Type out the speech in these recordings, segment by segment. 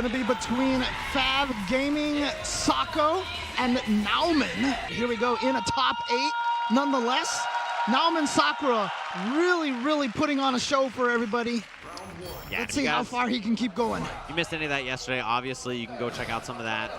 gonna be between Fab Gaming, Sako, and Nauman. Here we go in a top 8. Nonetheless, Nauman Sakura really putting on a show for everybody. Yeah, let's see how far he can keep going. If you missed any of that yesterday, obviously you can go check out some of that.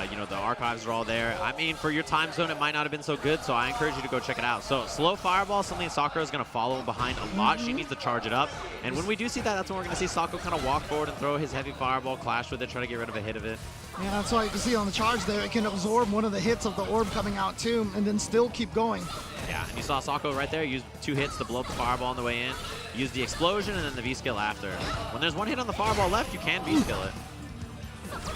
You know, the archives are all there. I mean, for your time zone, it might not have been so good, so I encourage you to go check it out. So slow fireball, something Sakura is going to follow behind a lot. She needs to charge it up. And when we do see that, that's when we're going to see Sako kind of walk forward and throw his heavy fireball, clash with it, try to get rid of a hit of it. Yeah, that's why you can see on the charge there, it can absorb one of the hits of the orb coming out too, and then still keep going. Yeah, and you saw Sako right there use 2 hits to blow up the fireball on the way in. Use the explosion and then the V-skill after. When there's 1 hit on the fireball left, you can V-skill it.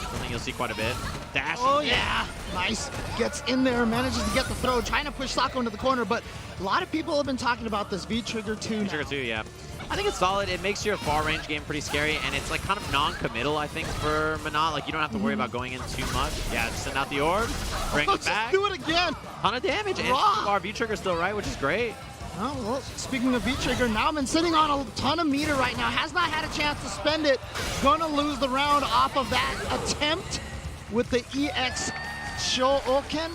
Something you'll see quite a bit. Dash. Oh yeah, nice. Gets in there, manages to get the throw, trying to push Sako into the corner, but a lot of people have been talking about this V-Trigger 2 now. V-Trigger 2, yeah. I think it's solid. It makes your far range game pretty scary, and it's like kind of non-committal, I think, for Menat. Like, you don't have to worry about going in too much. Yeah, just send out the orb, bring it back. Do it again. Ton of damage, and our V-Trigger still right, which is great. Oh, well, speaking of V-Trigger, Nauman sitting on a ton of meter right now. Has not had a chance to spend it. Gonna lose the round off of that attempt with the EX Shoken.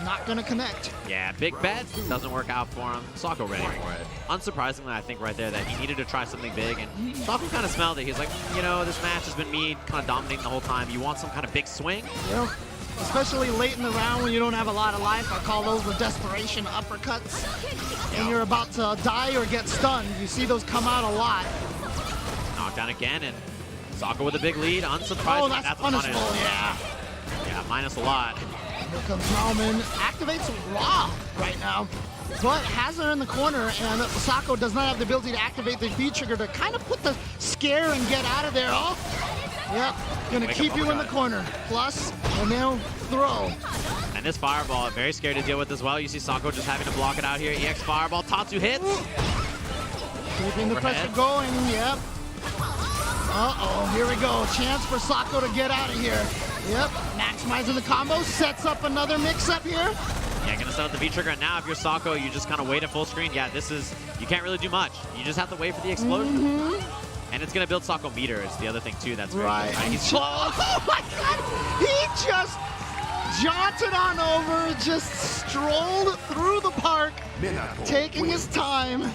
Not gonna connect. Yeah, big bet. Doesn't work out for him. Sako ready for it. Unsurprisingly, I think right there that he needed to try something big, and Sako kind of smelled it. He's like, you know, this match has been me kind of dominating the whole time. You want some kind of big swing? Yeah. Especially late in the round when you don't have a lot of life. I call those the desperation uppercuts. When you're about to die or get stunned, you see those come out a lot. Knockdown again, and Sako with a big lead. Unsurprisingly, oh, that's punishable, yeah. Yeah, minus a lot. Here comes Nauman. Activates Raw right now, but has her in the corner, and Sako does not have the ability to activate the V-Trigger to kind of put the scare and get out of there. Oh, yep, gonna keep you in the corner. Plus, and now throw. And this fireball, very scary to deal with as well. You see Sako just having to block it out here. EX fireball, Tatsu hits. Keeping the pressure going, yep. Uh-oh, here we go. Chance for Sako to get out of here. Yep, maximizing the combo, sets up another mix-up here. Yeah, gonna set up the V-Trigger, and now if you're Sako, you just kind of wait at full screen. Yeah, this is, you can't really do much. You just have to wait for the explosion. And it's gonna build Sako meter, is the other thing too, that's very good. He's slow. Oh my god, he just jaunted on over, just strolled through the park, taking his time.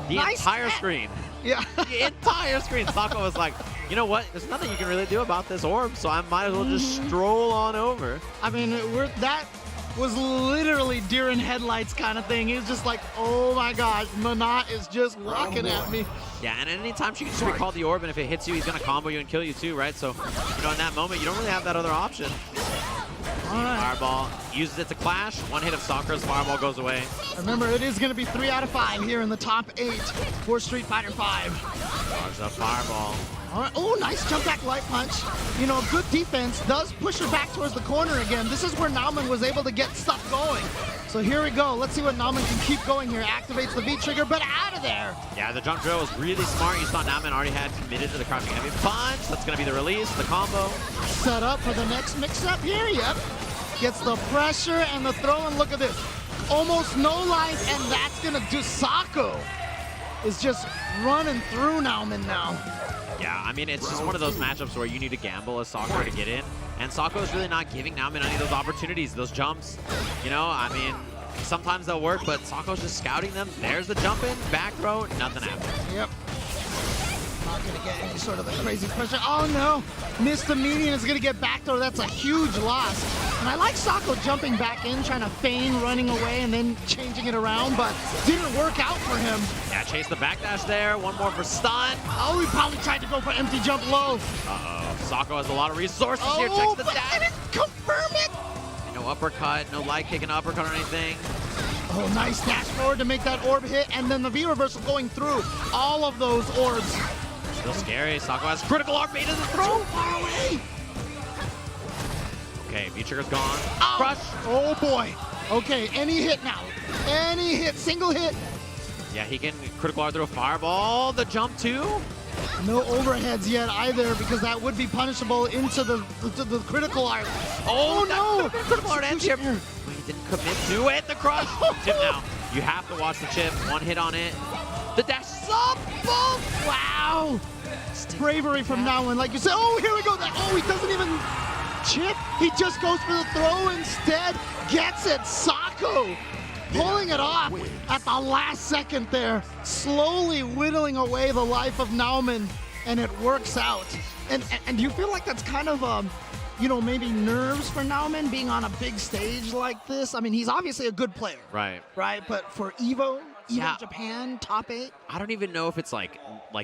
The entire screen. Yeah. The entire screen. Sako was like, you know what? There's nothing you can really do about this orb, so I might as well just stroll on over. I mean, that was literally deer in headlights kind of thing. He was just like, oh my gosh, Menat is just walking at me. Yeah, and anytime she can just recall the orb, and if it hits you, he's going to combo you and kill you too, right? So, you know, in that moment, you don't really have that other option. Fireball, uses it to clash. 1 hit of Sakura's fireball goes away. Remember, it is going to be 3 out of 5 here in the top 8 for Street Fighter V. Charge up fireball. All right. Oh, nice jump back light punch. You know, good defense does push her back towards the corner again. This is where Nauman was able to get stuff going. So here we go. Let's see what Nauman can keep going here. Activates the V-Trigger, but out of there. Yeah, the jump drill was really smart. You saw Nauman already had committed to the crouching heavy punch. That's going to be the release, the combo. Set up for the next mix-up here. Yep. Gets the pressure and the throw, and look at this. Almost no life, and that's going to do. Sako is just running through Nauman now. Yeah, I mean, it's just one of those matchups where you need to gamble as Sakura to get in. And Sako is really not giving Nauman any of those opportunities, those jumps. You know, I mean, sometimes they'll work, but Sako's just scouting them. There's the jump in, back throw, nothing happens. Yep. Not going to get any sort of a crazy pressure. Oh no, missed the median, is going to get back throw. That's a huge loss. And I like Sako jumping back in, trying to feign running away and then changing it around, but didn't work out for him. Yeah, chase the backdash there. 1 more for stun. Oh, he probably tried to go for empty jump low. Uh-oh, Sako has a lot of resources here. Checks the dash. Didn't confirm it. No uppercut, no light kick, an uppercut or anything. Oh, nice dash forward to make that orb hit, and then the V-reversal going through all of those orbs. Still scary. Sako has critical orb, but he doesn't throw. Far away. Okay, V-Trigger's gone. Oh. Crush. Oh boy. Okay, any hit now. Any hit, single hit. Yeah, he can critical art through a fireball. The jump too. No overheads yet either, because that would be punishable into the critical art. Oh no! Critical art and chip. He didn't commit to it. The crush. Chip now. You have to watch the chip. 1 hit on it. The dash is up. Boom. Wow. bravery from Nauman. Like you said, oh, here we go. Oh, he doesn't even chip. He just goes for the throw instead. Gets it. Sako pulling it off at the last second there, slowly whittling away the life of Nauman, and it works out. And do you feel like that's kind of, you know, maybe nerves for Nauman being on a big stage like this? I mean, he's obviously a good player. Right. Right, but for Evo Japan, top 8? I don't even know if it's like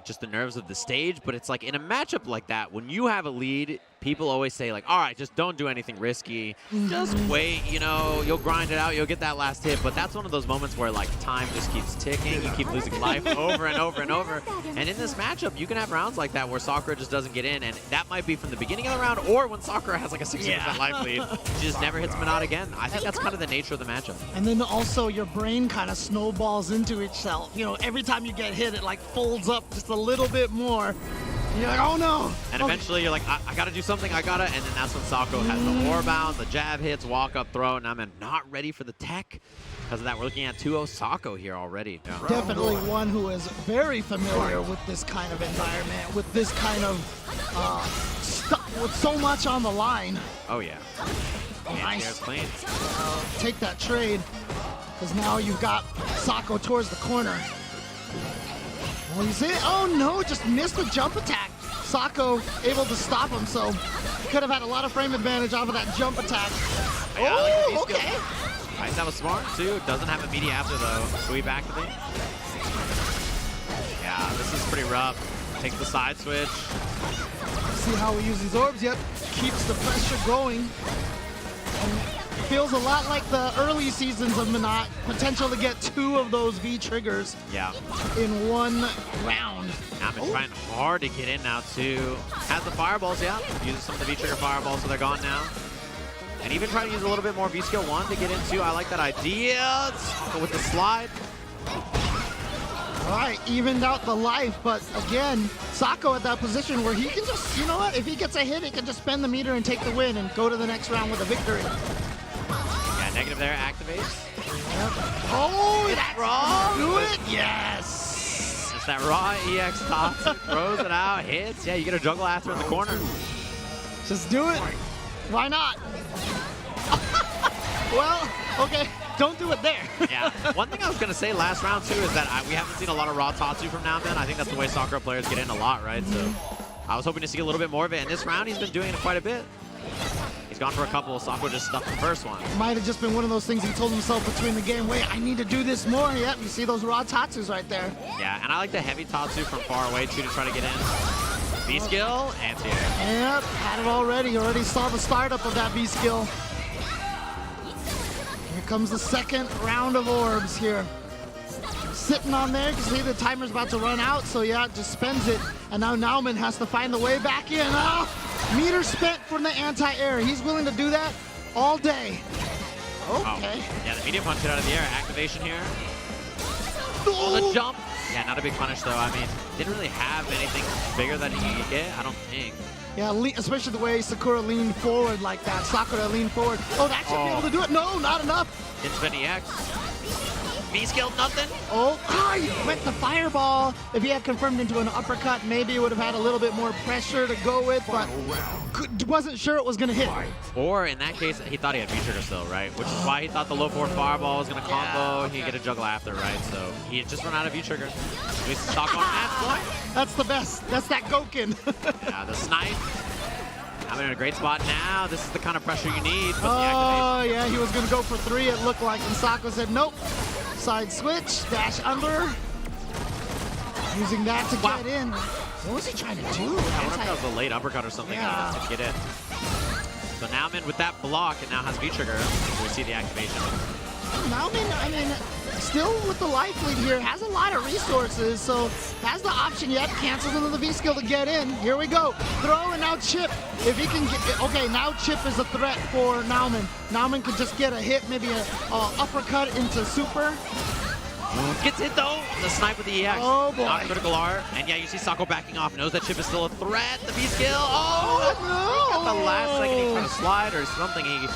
just the nerves of the stage, but it's like in a matchup like that, when you have a lead, people always say like, all right, just don't do anything risky. Just wait, you know, you'll grind it out, you'll get that last hit. But that's one of those moments where like time just keeps ticking, you keep losing life over and over and over. And in this matchup, you can have rounds like that where Sakura just doesn't get in, and that might be from the beginning of the round or when Sakura has like a 60% life lead. She just never hits Menat again. I think that's kind of the nature of the matchup. And then also your brain kind of snowballs into itself. You know, every time you get hit, it like folds up just a little bit more. You're like, oh no. And eventually you're like, I gotta do something, I gotta. And then that's when Sako has the warbound, the jab hits, walk up throw, and I'm not ready for the tech. Because of that, we're looking at 2-0 Sako here already. Yeah. Definitely one who is very familiar with this kind of environment, with this kind of stuff, with so much on the line. Oh yeah. Oh, nice. Clean. Take that trade, because now you've got Sako towards the corner. Well, you see it? Oh no, just missed the jump attack. Sako able to stop him, so could have had a lot of frame advantage off of that jump attack. Yeah, oh, okay. Nice, that was smart too. Doesn't have a media after though. Sweep activate. Yeah, this is pretty rough. Takes the side switch. See how he uses orbs. Yep, keeps the pressure going. And feels a lot like the early seasons of Menat. Potential to get 2 of those V triggers in one round. Nauman trying hard to get in now too. Has the fireballs, uses some of the V trigger fireballs, so they're gone now. And even trying to use a little bit more V skill 1 to get into. I like that idea. Sako with the slide. All right, evened out the life, but again, Sako at that position where he can just, you know what, if he gets a hit, he can just spend the meter and take the win and go to the next round with a victory. Yeah, negative there, activates. Yep. Oh, that's raw. Do it, yes. It's that raw EX top, throws it out, hits. Yeah, you get a juggle after in the corner. Just do it. Why not? Well, okay. Don't do it there. Yeah. One thing I was going to say last round, too, is that we haven't seen a lot of raw Tatsu from Nauman. I think that's the way Sakura players get in a lot, right? So I was hoping to see a little bit more of it. And this round, he's been doing it quite a bit. He's gone for a couple. Sakura just stuffed the first one. Might have just been one of those things he told himself between the game, wait, I need to do this more. Yep, you see those raw Tatsus right there. Yeah, and I like the heavy Tatsu from far away, too, to try to get in. V-skill, anti-air. Yep, had it already. Already saw the startup of that V-skill. Here comes the second round of orbs here. Sitting on there, you can see the timer's about to run out, so yeah, just spends it. And now Nauman has to find the way back in. Oh, meter spent from the anti-air. He's willing to do that all day. Okay. Oh. Yeah, the medium punch hit out of the air. Activation here. Oh, the jump. Yeah, not a big punish, though. I mean, didn't really have anything bigger that he could get, I don't think. Yeah, especially the way Sakura leaned forward like that. Sakura leaned forward. Oh, that should be able to do it. No, not enough. Didn't spend EX. V-skill, nothing. Oh, he went the fireball. If he had confirmed into an uppercut, maybe he would have had a little bit more pressure to go with, but wasn't sure it was going to hit. Or in that case, he thought he had V-trigger still, right? Which is why he thought the low forward fireball was going to combo. He'd get a juggle after, right? So he had just run out of V-trigger. We stock on that point. That's the best. That's that Goken. Yeah, the snipe. I'm in a great spot now. This is the kind of pressure you need. Oh, yeah, he was going to go for 3, it looked like. And Sako said, nope. Side switch, dash under. Using that to get in. What was he trying to do? I wonder if that was a late uppercut or something to get in. So Nauman with that block, and now has V-trigger. We see the activation. Nauman, I mean, still with the life lead here, has a lot of resources, so has the option yet, cancels into the V-skill to get in. Here we go. Throw and now Chip. If he can get, okay, now Chip is a threat for Nauman. Nauman could just get a hit, maybe a uppercut into super. Gets hit though. The snipe with the EX. Oh boy. Not critical art. And yeah, you see Sako backing off. Knows that Chip is still a threat. The V-skill. Oh, no. At the last second he tried to slide or something. He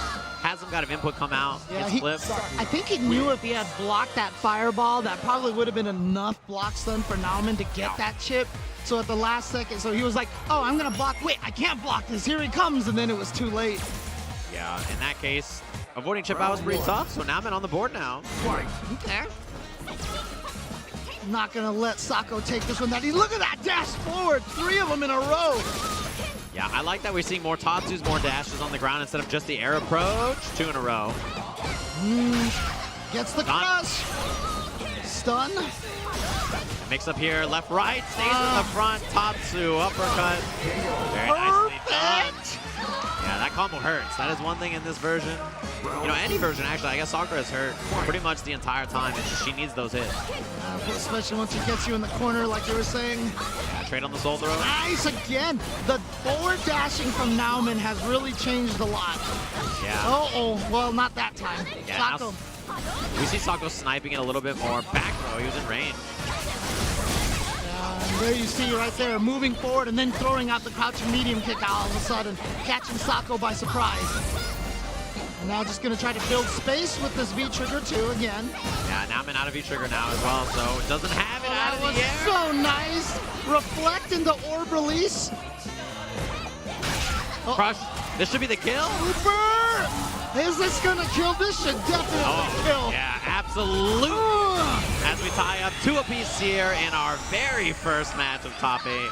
has some kind of input come out. Yeah, flipped. I think he knew if he had blocked that fireball, that probably would have been enough block stun for Nauman to get that Chip. So at the last second, so he was like, oh, I'm gonna block. Wait, I can't block this. Here he comes, and then it was too late. Yeah, in that case, avoiding chip out was pretty tough, so Nauman on the board now. Okay. Not gonna let Sako take this one. Look at that dash forward. 3 of them in a row. Yeah, I like that we're seeing more Tatsus, more dashes on the ground instead of just the air approach. 2 in a row. Gets the crush. Stun. Mix up here, left, right, stays in the front. Tatsu, uppercut. Very nicely done. Yeah, that combo hurts. That is one thing in this version. You know, any version, actually. I guess Sakura has hurt pretty much the entire time. It's just she needs those hits. Especially once he gets you in the corner, like you were saying. Yeah, trade on the soul throw. Nice again. The forward dashing from Nauman has really changed a lot. Yeah. Uh-oh. Well, not that time. Yeah, Sako. We see Sako sniping it a little bit more. Back throw, he was in range. And there you see right there, moving forward and then throwing out the crouching medium kick all of a sudden, catching Sako by surprise. And now just gonna try to build space with this V-trigger too again. Yeah, Nauman out of V-trigger now as well, so it doesn't have it out of the air. So nice. Reflect into orb release. Crush. This should be the kill. Super! Is this gonna kill? This should definitely kill. Yeah, absolutely. As we tie up 2 apiece here in our very first match of top 8.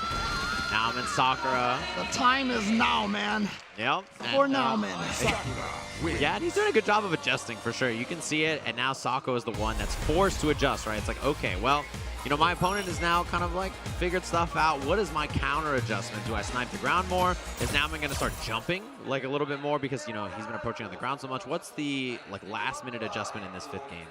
Nauman, Sakura. The time is now, man. Yep. For Nauman. Yeah, and he's doing a good job of adjusting for sure. You can see it, and now Sako is the one that's forced to adjust, right? It's like, okay, well, you know, my opponent is now kind of like figured stuff out. What is my counter adjustment? Do I snipe the ground more? Is Nauman going to start jumping like a little bit more because, you know, he's been approaching on the ground so much? What's the like last minute adjustment in this 5th game?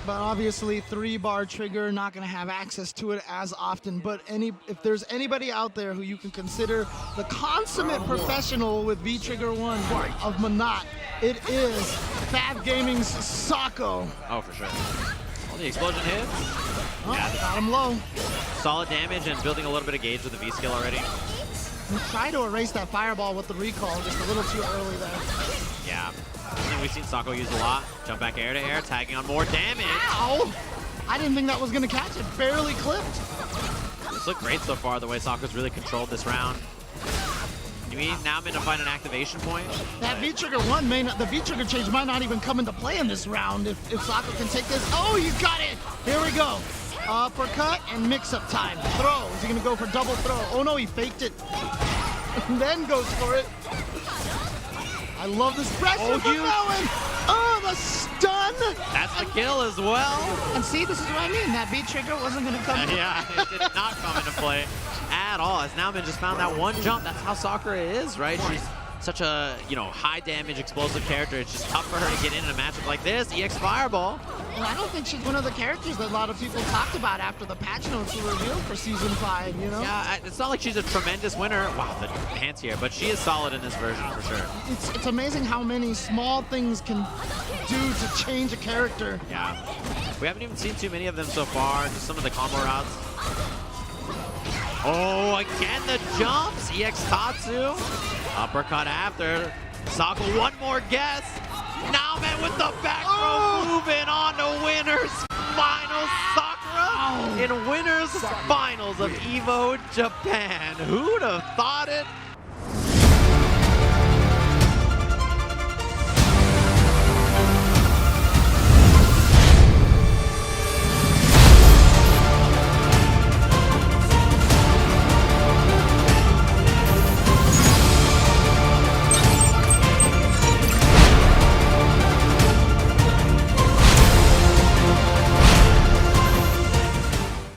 But obviously 3-bar trigger, not going to have access to it as often. But if there's anybody out there who you can consider the consummate professional with V-Trigger 1 of Menat, it is Fab Gaming's Sako. Oh, for sure. Well, the explosion hits. Oh, yeah, got him low. Solid damage and building a little bit of gauge with the V-skill already. Try to erase that fireball with the recall, just a little too early there. Yeah. Something we've seen Sako use a lot. Jump back air to air, tagging on more damage. Ow! I didn't think that was going to catch it. Barely clipped. This looked great so far, the way Sako's really controlled this round. You mean Nauman to find an activation point? That V-Trigger 1 may not, the V-Trigger change might not even come into play in this round if Sako can take this. Oh, you got it! Here we go. Uppercut and mix-up time. Throw. Is he going to go for double throw? Oh, no, he faked it. And then goes for it. I love this pressure from Nauman. Oh, the stun. That's the kill as well. And see, this is what I mean. That V-Trigger wasn't going to come into play. Yeah, it did not come into play at all. As Nauman just found that one jump. That's how Sakura is, right? She's such a, you know, high damage, explosive character. It's just tough for her to get in a matchup like this. EX Fireball. And I don't think she's one of the characters that a lot of people talked about after the patch notes were revealed for Season 5, you know? Yeah, it's not like she's a tremendous winner. Wow, the hands here. But she is solid in this version for sure. It's amazing how many small things can do to change a character. Yeah. We haven't even seen too many of them so far. Just some of the combo routes. Oh, again the jumps. EX Tatsu. Uppercut after. Sako, one more guess. Nauman with the back throw, moving on to winners finals. Sakura in winners finals of EVO Japan. Who'd have thought it?